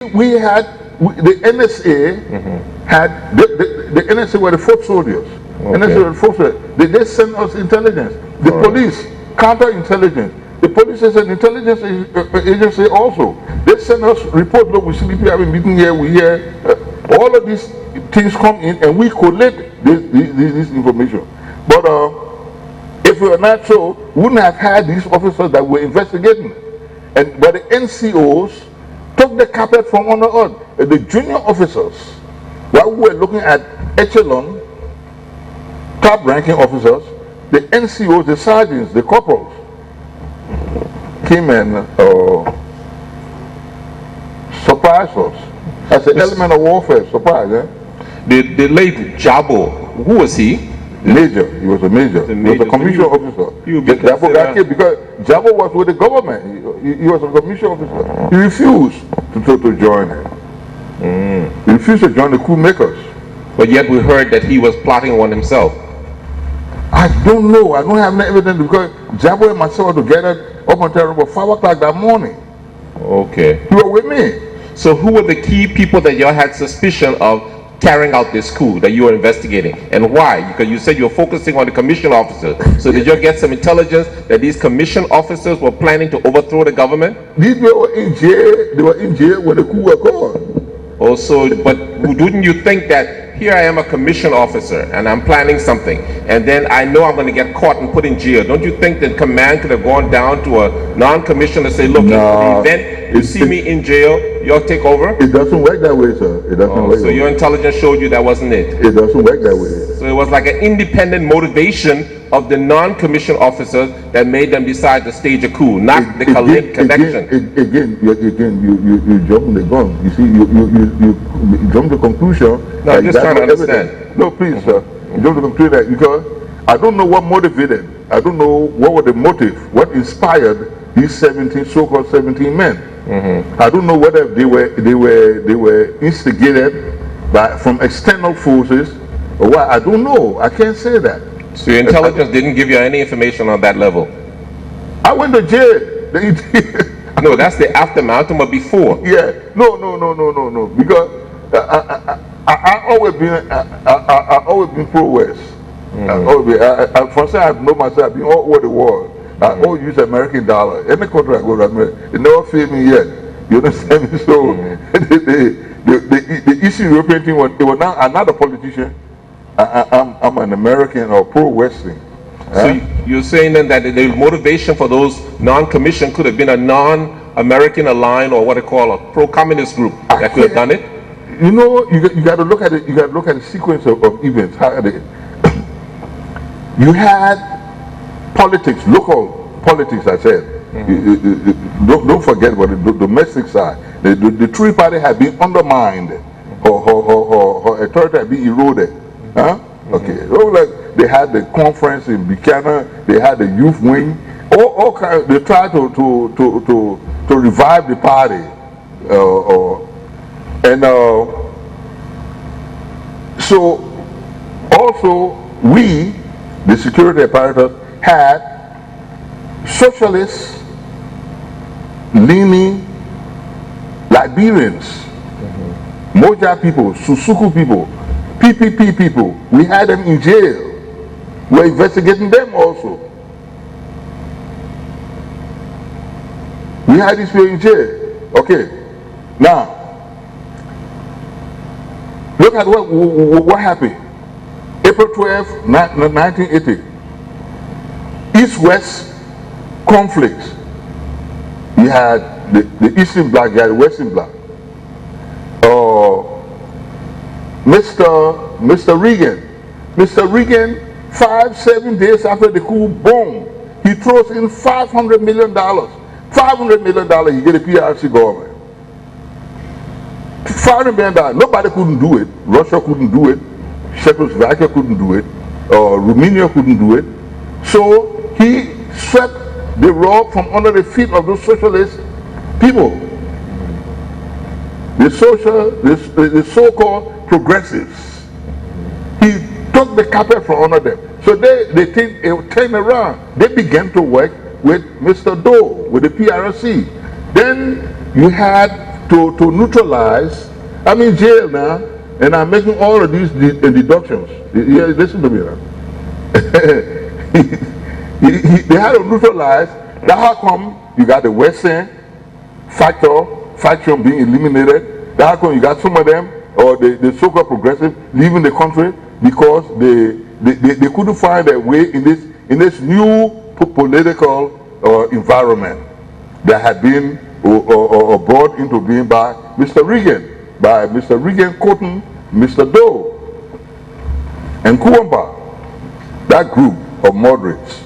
The NSA had, the NSA were the foot soldiers. Okay. NSA were the foot soldiers. They sent us intelligence. The police, counterintelligence. The police is an intelligence agency also. They send us reports, look, we sleep here, have a meeting here, we hear. All of these things come in and we collect this information. But if we were not so, we wouldn't have had these officers that were investigating. But the NCOs took the carpet from under us. The junior officers, while we were looking at echelon, top-ranking officers, the NCOs, the sergeants, the corporals, came and surprised us. As an element of warfare, surprise, eh? The late Jabo, who was he? Major. He was a major. He was a commission officer. Jabo got killed because Jabo was with the government. He was a commission officer. He refused to join it. He refused to join the coup makers. But yet we heard that he was plotting on himself. I don't know. I don't have any evidence because Jabo and myself were together up until about 5 o'clock that morning. Okay. You were with me. So who were the key people that y'all had suspicion of carrying out this coup that you were investigating, and why? Because you said you were focusing on the commission officers. So did you get some intelligence that these commission officers were planning to overthrow the government? These people were in jail. They were in jail when the coup was called. Also, but wouldn't you think that here I am a commission officer and I'm planning something, and then I know I'm going to get caught and put in jail? Don't you think that command could have gone down to a non-commissioner and say, look, in the event you see me in jail, you'll take over? It doesn't work that way, sir. It doesn't work. So your intelligence showed you that wasn't it? It doesn't work that way. So it was like an independent motivation of the non-commissioned officers that made them decide to stage a coup, not the connection. Again, you jump the gun. You see, you jump the conclusion. No, I'm just trying to understand. No, please, sir. You jump the conclusion that because I don't know what motivated. I don't know what was the motive. What inspired these 17 so-called 17 men. I don't know whether they were instigated from external forces or what. I don't know. I can't say that. So your intelligence didn't give you any information on that level? I went to jail. No, that's the aftermath, but before. Yeah. No. Because I always been pro-West. First I know myself, I've been all over the world. I always use American dollar. Any country I go to America, it never failed me yet. You understand me? So the Eastern European thing was now another politician. I'm an American or pro-Western. So you're saying then that the motivation for those non-commissioned could have been a non-American aligned or what they call a pro-communist group that could have done it? You know, you got to look at it. You got to look at the sequence of events. You had politics, local politics. I said, don't forget about the domestic side. The Tree Party had been undermined. Her authority had been eroded. Okay. So like they had the conference in Buchanan. They had the youth wing. All kinds. They tried to revive the party. So also we, the security apparatus, had socialist leaning Liberians, Moja people, Susuku people, PPP people. We had them in jail. We're investigating them also. We had these people in jail. Okay. Now, look at what happened. April 12, 1980. East-West conflict. You had the Eastern Bloc, you had the Western Bloc. Mr. Reagan, 5-7 days after the coup, boom, he throws in $500 million. $500 million, he get a TRC government. $500 million, nobody couldn't do it. Russia couldn't do it. Czechoslovakia couldn't do it. Romania couldn't do it. So he swept the rug from under the feet of those socialist people. The so-called progressives. He took the carpet from under them. So they turned around. They began to work with Mr. Doe, with the TRC. Then you had to neutralize. I'm in jail now, and I'm making all of these deductions. Yeah, listen to me now. They had to neutralize. That how come you got the Western faction being eliminated? That how come you got some of them, or the so-called progressive, leaving the country because they couldn't find a way in this new political environment that had been or brought into being by Mr. Reagan quoting Mr. Doe and Coup, that group of moderates